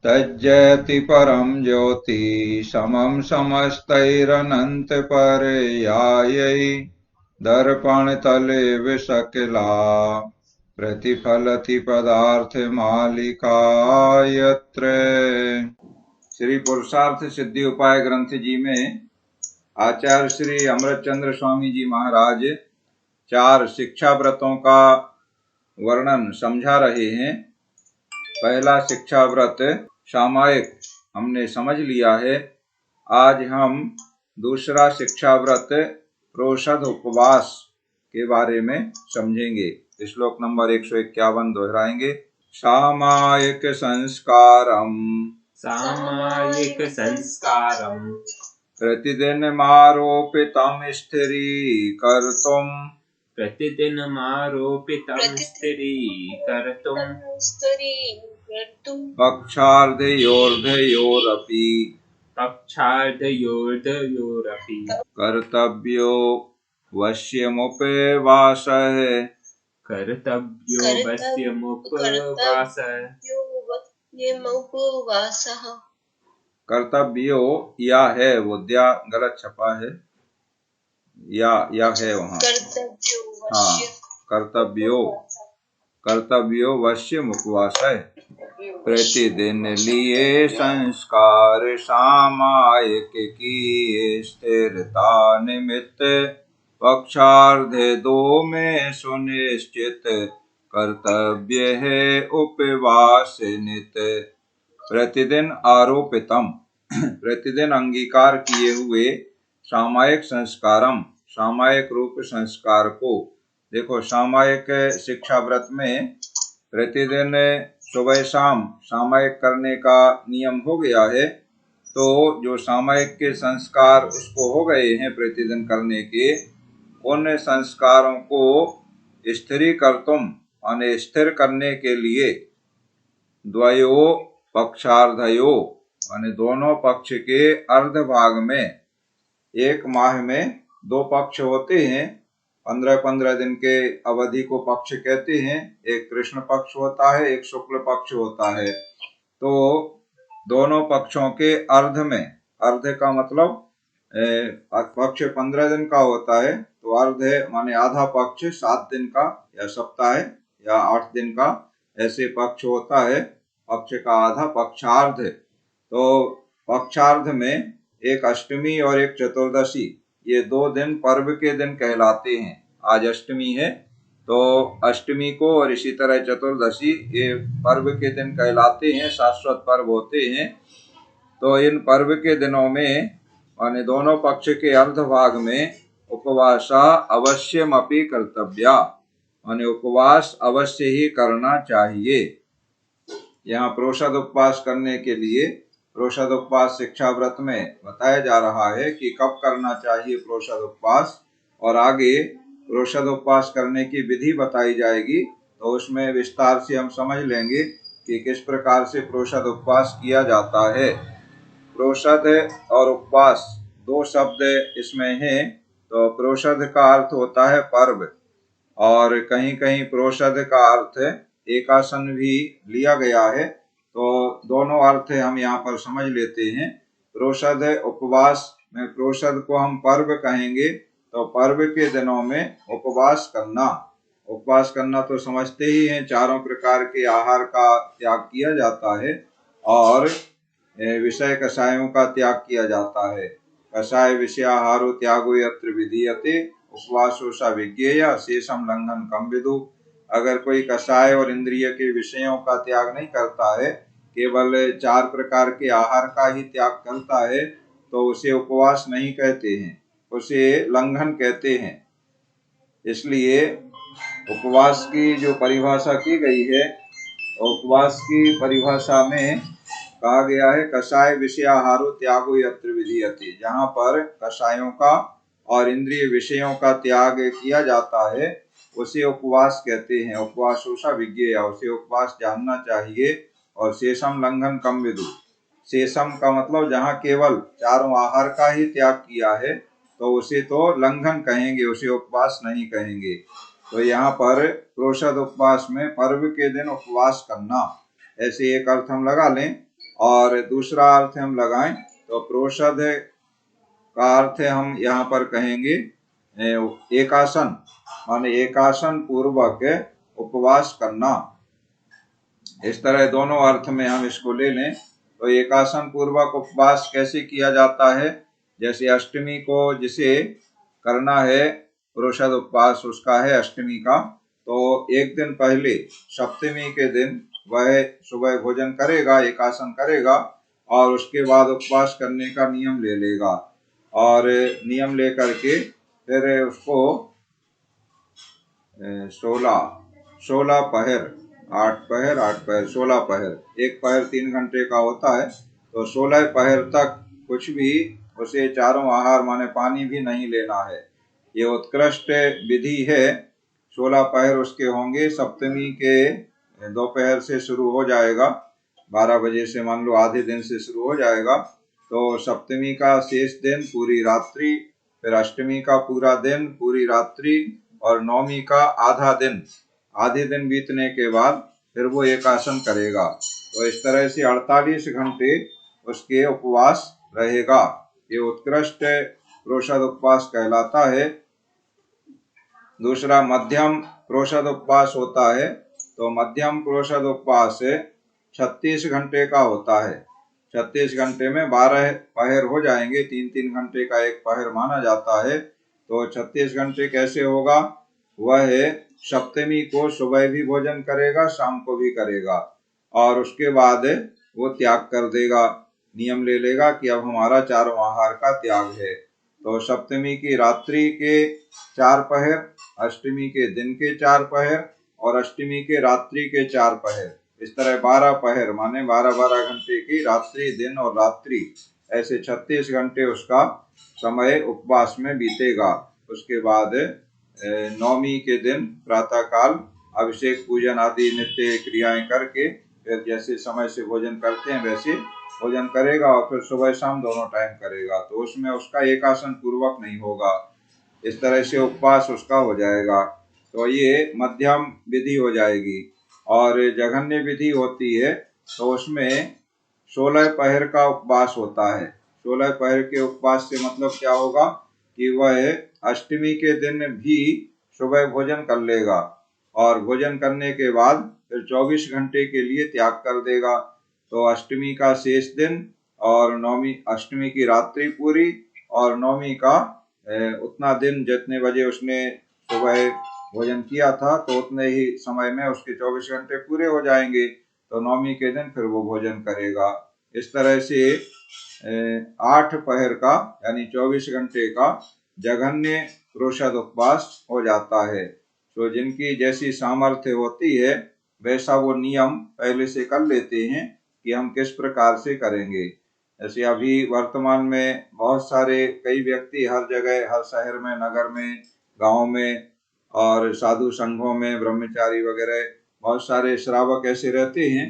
तज्जयति परम ज्योति समम समस्तैरनंत पर्यायै दर्पण तले विशकिला प्रतिफलति पदार्थ मालिका यत्र। श्री पुरुषार्थ सिद्धि उपाय ग्रंथ जी में आचार्य श्री अमृतचंद्र स्वामी जी महाराज 4 शिक्षा व्रतों का वर्णन समझा रहे हैं। पहला शिक्षा व्रत सामायिक हमने समझ लिया है। आज हम दूसरा शिक्षा व्रत प्रोषद उपवास के बारे में समझेंगे। श्लोक नंबर 151 दोहराएंगे। सामायिक संस्कारम प्रतिदिन मारोपितम स्थिरीकर्तुम् पक्षार्धयोर्धयोरपि कर्तव्यो वश्यमुपवासः। कर्तव्यो या है, वो द्या गलत छपा है, या है वहाँ। हाँ, कर्तव्यो वश्यम उपवास है। प्रतिदिन लिए संस्कार सामायिक की स्थिरता निमित्त पक्षार्धे 2 में सुनिश्चित कर्तव्य है उपवास नित। प्रतिदिन आरोपितम प्रतिदिन अंगीकार किए हुए सामायिक संस्कारम सामायिक रूप संस्कार को। देखो, सामायिक शिक्षा व्रत में प्रतिदिन सुबह शाम सामायिक करने का नियम हो गया है। तो जो सामायिक के संस्कार उसको हो गए हैं प्रतिदिन करने के, उन संस्कारों को स्थिरीकर्तुम यानी स्थिर करने के लिए द्वयो पक्षार्धयो यानी दोनों पक्ष के अर्ध भाग में, एक माह में 2 पक्ष होते हैं, 15-15 दिन के अवधि को पक्ष कहते हैं। एक कृष्ण पक्ष होता है, एक शुक्ल पक्ष होता है। तो दोनों पक्षों के अर्ध में, अर्ध का मतलब पक्ष 15 दिन का होता है, तो अर्ध माने आधा पक्ष 7 दिन का या सप्ताह या 8 दिन का ऐसे पक्ष होता है। पक्ष का आधा पक्षार्ध। तो पक्षार्ध में एक अष्टमी और एक चतुर्दशी, ये 2 दिन पर्व के दिन कहलाते हैं। आज अष्टमी है तो अष्टमी को, और इसी तरह चतुर्दशी, ये पर्व के दिन कहलाते हैं, शाश्वत पर्व होते हैं। तो इन पर्व के दिनों में माने दोनों पक्ष के अर्ध भाग में उपवासा अवश्यमपि कर्तव्या माने उपवास अवश्य ही करना चाहिए। यहाँ प्रोषद उपवास करने के लिए प्रोषद उपवास शिक्षा व्रत में बताया जा रहा है कि कब करना चाहिए प्रोषद उपवास, और आगे प्रोषद उपवास करने की विधि बताई जाएगी। तो उसमें विस्तार से हम समझ लेंगे कि किस प्रकार से प्रोषद उपवास किया जाता है। प्रोषद और उपवास 2 शब्द इसमें हैं। तो प्रोषद का अर्थ होता है पर्व, और कहीं कहीं प्रोषद का अर्थ एकासन भी लिया गया है। तो दोनों अर्थ हम यहाँ पर समझ लेते हैं। प्रोषद उपवास में, प्रोषद को हम पर्व कहेंगे, तो पर्व के दिनों में उपवास करना। उपवास करना तो समझते ही हैं, 4 प्रकार के आहार का त्याग किया जाता है और विषय कषायों का त्याग किया जाता है। कषाय विषयाहारो त्यागो यत्र विधीयते उपवासो स विज्ञेय शेषम लंघन कम विदु। अगर कोई कषाय और इंद्रिय के विषयों का त्याग नहीं करता है, केवल 4 प्रकार के आहार का ही त्याग करता है, तो उसे उपवास नहीं कहते हैं, उसे लंघन कहते हैं। इसलिए उपवास की जो परिभाषा की गई है, उपवास की परिभाषा में कहा गया है कषाय विषयाहारो त्यागो यत्र विधीयते। जहाँ पर कषायों का और इंद्रिय विषयों का त्याग किया जाता है उसे उपवास कहते हैं। उपवासो स विज्ञेय, उसे उपवास जानना चाहिए। और शेषम लंघन कम विदु, शेषम का मतलब जहाँ केवल 4 आहार का ही त्याग किया है तो उसे तो लंघन कहेंगे, उसे उपवास नहीं कहेंगे। तो यहाँ पर प्रोषद उपवास में पर्व के दिन उपवास करना, ऐसे एक अर्थ हम लगा लें। और दूसरा अर्थ हम लगाएं तो प्रोषद का अर्थ हम यहाँ पर कहेंगे एकासन, माने एकासन पूर्वक उपवास करना। इस तरह दोनों अर्थ में हम इसको ले लें तो एकासन पूर्वक उपवास कैसे किया जाता है, जैसे अष्टमी को जिसे करना है प्रोषद उपवास उसका है अष्टमी का, तो एक दिन पहले सप्तमी के दिन वह सुबह भोजन करेगा, एकासन करेगा और उसके बाद उपवास करने का नियम ले लेगा और नियम लेकर के फिर उसको 16 पहर, 8 पहर 8 पहर 16 पहर, एक पहर 3 घंटे का होता है, तो 16 पहर तक कुछ भी उसे चारों आहार माने पानी भी नहीं लेना है। ये उत्कृष्ट विधि है। 16 पहर उसके होंगे, सप्तमी के दोपहर से शुरू हो जाएगा, 12 बजे से मान लो आधे दिन से शुरू हो जाएगा, तो सप्तमी का शेष दिन पूरी रात्रि, फिर अष्टमी का पूरा दिन पूरी रात्रि और नवमी का आधा दिन, आधे दिन बीतने के बाद फिर वो एकासन करेगा। तो इस तरह से 48 घंटे उसके उपवास रहेगा। ये उत्कृष्ट प्रोषद उपवास कहलाता है। दूसरा मध्यम प्रोषद उपवास होता है, तो मध्यम प्रोषद उपवास 36 घंटे का होता है। 36 घंटे में 12 पहर हो जाएंगे, 3-3 घंटे का एक पहर माना जाता है। तो 36 घंटे कैसे होगा, वह सप्तमी को सुबह भी भोजन करेगा, शाम को भी करेगा और उसके बाद वो त्याग कर देगा, नियम ले लेगा कि अब हमारा चारों आहार का त्याग है। तो सप्तमी की रात्रि के 4 पहर, अष्टमी के दिन के 4 पहर और अष्टमी के रात्रि के 4 पहर, इस तरह 12 पहर माने 12-12 घंटे की रात्रि, दिन और रात्रि, ऐसे 36 घंटे उसका समय उपवास में बीतेगा। उसके बाद नवमी के दिन प्रातः काल अभिषेक पूजन आदि नित्य क्रियाएं करके फिर जैसे समय से भोजन करते हैं वैसे भोजन करेगा और फिर सुबह शाम दोनों टाइम करेगा, तो उसमें उसका एकासन पूर्वक नहीं होगा। इस तरह से उपवास उसका हो जाएगा। तो ये मध्यम विधि हो जाएगी। और जघन्य विधि होती है तो उसमें 16 पहर का उपवास होता है। 16 पहर के उपवास से मतलब क्या होगा कि वह अष्टमी के दिन भी सुबह भोजन कर लेगा और भोजन करने के बाद फिर 24 घंटे के लिए त्याग कर देगा। तो अष्टमी का शेष दिन और नवमी, अष्टमी की रात्रि पूरी और नवमी का उतना दिन जितने बजे उसने सुबह भोजन किया था तो उतने ही समय में उसके 24 घंटे पूरे हो जाएंगे, तो नवमी के दिन फिर वो भोजन करेगा। इस तरह से 8 पहर का यानी 24 घंटे का जघन्य प्रोषद उपवास हो जाता है। तो जिनकी जैसी सामर्थ्य होती है वैसा वो नियम पहले से कर लेते हैं कि हम किस प्रकार से करेंगे। जैसे अभी वर्तमान में बहुत सारे कई व्यक्ति हर जगह, हर शहर में, नगर में, गांव में और साधु संघों में ब्रह्मचारी वगैरह बहुत सारे श्रावक ऐसे रहते हैं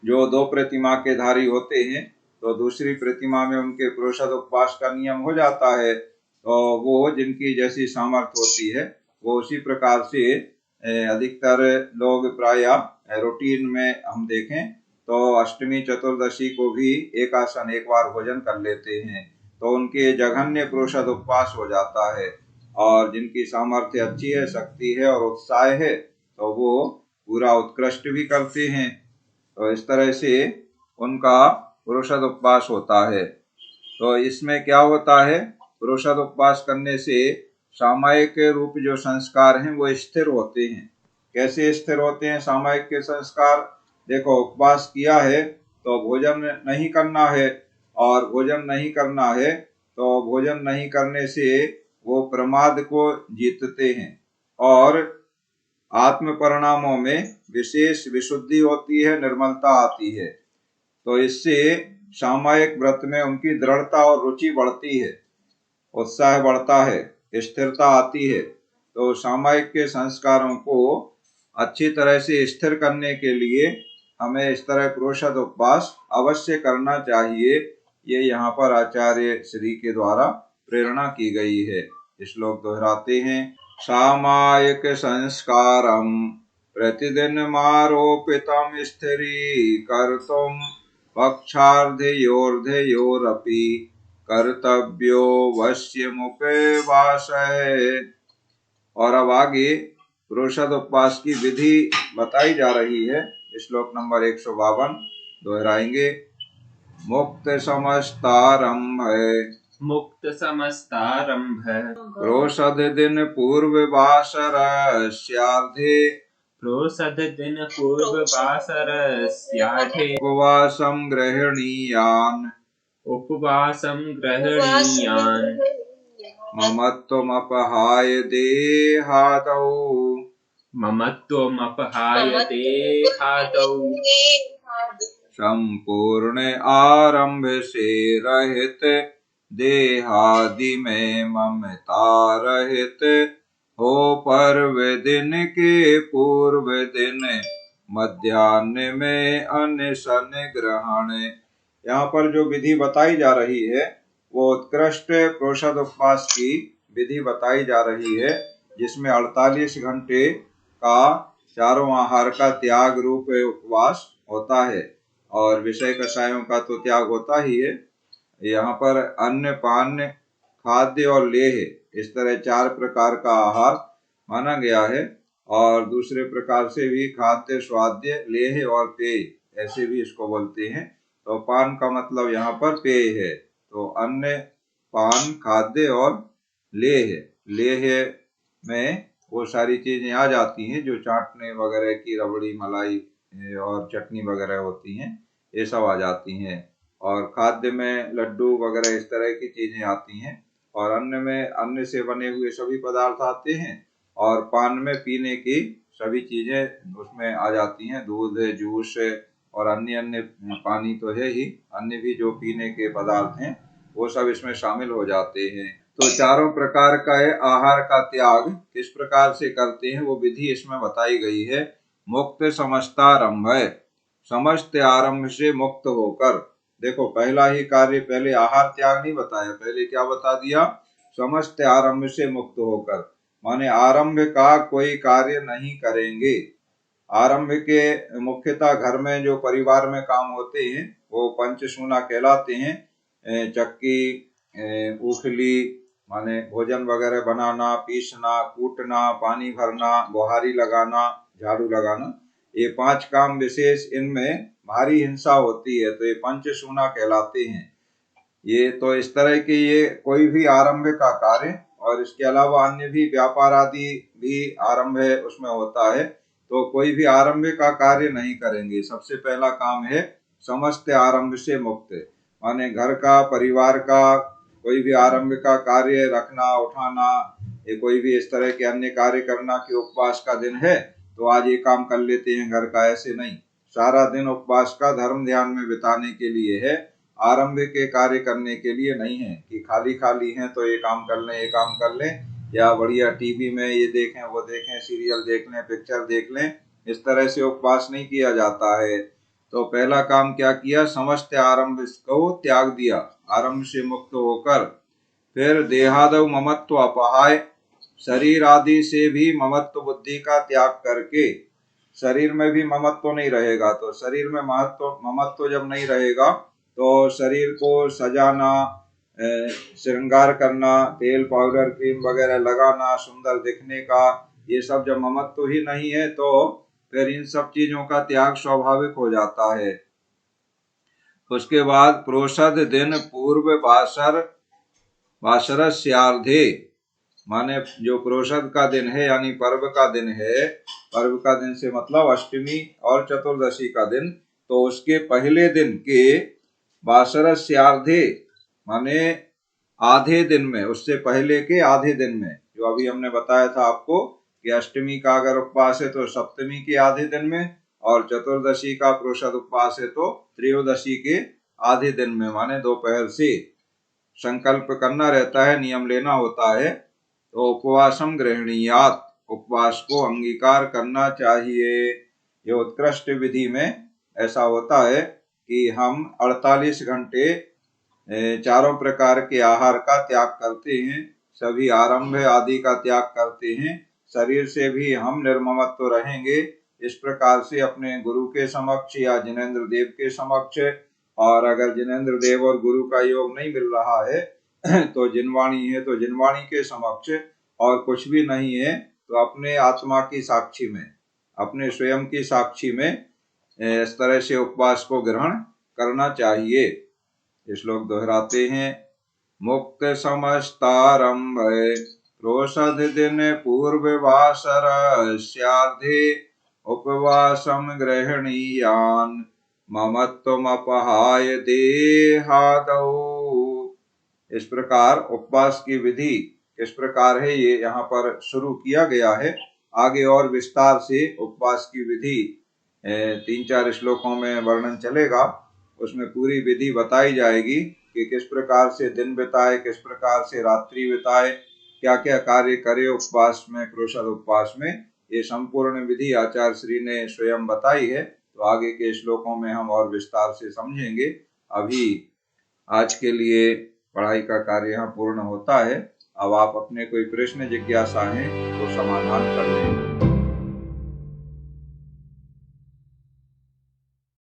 जो 2 प्रतिमा के धारी होते हैं, तो दूसरी प्रतिमा में उनके प्रोषद उपवास का नियम हो जाता है। तो वो जिनकी जैसी सामर्थ्य होती है वो उसी प्रकार से अधिकतर लोग प्रायः रूटीन में हम देखें तो अष्टमी चतुर्दशी को भी एकासन एक बार भोजन कर लेते हैं, तो उनके जघन्य प्रोषद उपवास हो जाता है। और जिनकी सामर्थ्य अच्छी है, शक्ति है और उत्साह है तो वो पूरा उत्कृष्ट भी करते हैं। तो इस तरह से उनका प्रोषद उपवास होता है। तो इसमें क्या होता है, प्रोषद उपवास करने से सामायिक रूप जो संस्कार हैं वो स्थिर होते हैं। कैसे स्थिर होते हैं सामायिक के संस्कार, देखो उपवास किया है तो भोजन नहीं करना है, और भोजन नहीं करना है तो भोजन नहीं करने से वो प्रमाद को जीतते हैं और आत्म परिणामों में विशेष विशुद्धि होती है, निर्मलता आती है। तो इससे सामायिक व्रत में उनकी दृढ़ता और रुचि बढ़ती है, उत्साह बढ़ता है, स्थिरता आती है। तो सामायिक के संस्कारों को अच्छी तरह से स्थिर करने के लिए हमें इस तरह प्रोषद उपवास अवश्य करना चाहिए। ये यहाँ पर आचार्य श्री के द्वारा प्रेरणा की गई है। श्लोक दोहराते हैं। सामायिक संस्कारम प्रतिदिन मारोपितम स्थिरीकर्तुम पक्षार्धयोर्धयोरपि कर्तव्यो वश्यमुपवासः। और अब आगे पुरुषद उपवास की विधि बताई जा रही है। श्लोक नंबर 152 दोहराएंगे। मुक्त समस्तारंभ प्रोषद दिन पूर्व वासरस्यार्धे उपवासं गृह्णीयान् ममत्वमपहाय देहादौ संपूर्ण आरंभ से रहित देहादि में ममता रहित हो पर्व दिन के पूर्व दिन मध्याह्न में अनशन ग्रहण। यहाँ पर जो विधि बताई जा रही है वो उत्कृष्ट प्रोषद उपवास की विधि बताई जा रही है, जिसमें 48 घंटे का चारों आहार का त्याग रूप उपवास होता है और विषय कषायों का तो त्याग होता ही है। यहाँ पर अन्न पान खाद्य और लेह इस तरह 4 प्रकार का आहार माना गया है और दूसरे प्रकार से भी खाद्य स्वाद्य लेह और पेय ऐसे भी इसको बोलते हैं। तो पान का मतलब यहाँ पर पेय है। तो अन्न पान खाद्य और लेह में वो सारी चीजें आ जाती हैं जो चाटने वगैरह की रबड़ी मलाई और चटनी वगैरह होती हैं, ये सब आ जाती हैं। और खाद्य में लड्डू वगैरह इस तरह की चीजें आती हैं। और अन्न में अन्न से बने हुए सभी पदार्थ आते हैं। और पान में पीने की सभी चीजें उसमें आ जाती हैं, दूध जूस और अन्य पानी तो है ही, अन्य भी जो पीने के पदार्थ हैं वो सब इसमें शामिल हो जाते हैं। तो चारों प्रकार का आहार का त्याग किस प्रकार से करते हैं वो विधि इसमें बताई गई है। मुक्त समस्तारंभ, समस्त आरंभ से मुक्त होकर। देखो पहला ही कार्य, पहले आहार त्याग नहीं बताया, पहले क्या बता दिया, समस्त आरंभ से मुक्त होकर, माने आरंभ का कोई कार्य नहीं करेंगे। आरंभ के मुख्यतः घर में जो परिवार में काम होते हैं वो पंचसूना कहलाते हैं। चक्की, उखली माने भोजन वगैरह बनाना, पीसना, कूटना, पानी भरना, बुहारी लगाना, झाड़ू लगाना, ये 5 काम विशेष इनमें भारी हिंसा होती है तो ये पंचसूना कहलाते हैं। ये तो इस तरह के ये कोई भी आरंभ का कार्य और इसके अलावा अन्य भी व्यापार आदि भी आरंभ उसमें होता है, तो कोई भी आरंभ का कार्य नहीं करेंगे। सबसे पहला काम है समस्त आरंभ से मुक्त, माने घर का परिवार का कोई भी आरंभ का कार्य रखना उठाना, ये कोई भी इस तरह के अन्य कार्य करना कि उपवास का दिन है तो आज ये काम कर लेते हैं घर का, ऐसे नहीं। सारा दिन उपवास का धर्म ध्यान में बिताने के लिए है, आरंभ के कार्य करने के लिए नहीं है कि खाली खाली हैं तो ये काम कर लें, ये काम कर लें, या बढ़िया टीवी में ये देखें वो देखें, सीरियल देख लें, पिक्चर देख लें, इस तरह से उपवास नहीं किया जाता है। तो पहला काम क्या किया, समस्त आरंभ को त्याग दिया, आरंभ से मुक्त होकर। फिर देहादव ममत्व अपहाय, शरीर आदि से भी ममत्व बुद्धि का त्याग करके, शरीर में भी ममत्व नहीं रहेगा। तो शरीर में ममत्व जब नहीं रहेगा तो शरीर को सजाना, श्रृंगार करना, तेल पाउडर क्रीम वगैरह लगाना, सुंदर दिखने का, ये सब जब ममत्व ही नहीं है तो फिर इन सब चीजों का त्याग स्वाभाविक हो जाता है। उसके बाद प्रोषद दिन पूर्व वासरस्यार्धे, माने जो प्रोषद का दिन है यानी पर्व का दिन है, पर्व का दिन से मतलब अष्टमी और चतुर्दशी का दिन, तो उसके पहले दिन के वासरस्यार्धे माने आधे दिन में, उससे पहले के आधे दिन में, जो अभी हमने बताया था आपको कि अष्टमी का अगर उपवास है तो सप्तमी के आधे दिन में, और चतुर्दशी का प्रोषद उपवास है तो त्रयोदशी के आधे दिन में, माने दोपहर से संकल्प करना रहता है, नियम लेना होता है। तो उपवासम गृहणीयात, उपवास को अंगीकार करना चाहिए। ये उत्कृष्ट विधि में ऐसा होता है कि हम 48 घंटे चारों प्रकार के आहार का त्याग करते हैं, सभी आरंभ आदि का त्याग करते हैं, शरीर से भी हम निर्ममत्व रहेंगे। इस प्रकार से अपने गुरु के समक्ष या जिनेंद्र देव के समक्ष और अगर जिनेंद्र देव और गुरु का योग नहीं मिल रहा है तो जिनवाणी है तो जिनवाणी के समक्ष और कुछ भी नहीं है तो अपने आत्मा की साक्षी में, अपने स्वयं की साक्षी में इस तरह से उपवास को ग्रहण करना चाहिए। ये श्लोक दोहराते हैं। मुक्त समस्तारंभ रोषध दिन पूर्व वासरस्यार्धे उपवासम गृहणीयान ममत्वमपहाय देहादौ। इस प्रकार उपवास की विधि किस प्रकार है ये यहाँ पर शुरू किया गया है। आगे और विस्तार से उपवास की विधि 3-4 श्लोकों में वर्णन चलेगा। उसमें पूरी विधि बताई जाएगी कि किस प्रकार से दिन बिताए, किस प्रकार से रात्रि बिताए, क्या क्या कार्य करे उपवास में, क्रोशद उपवास में। ये संपूर्ण विधि आचार्य श्री ने स्वयं बताई है। तो आगे के श्लोकों में हम और विस्तार से समझेंगे। अभी आज के लिए पढ़ाई का कार्य यहाँ पूर्ण होता है। अब आप अपने कोई प्रश्न जिज्ञासा है तो समाधान कर लें।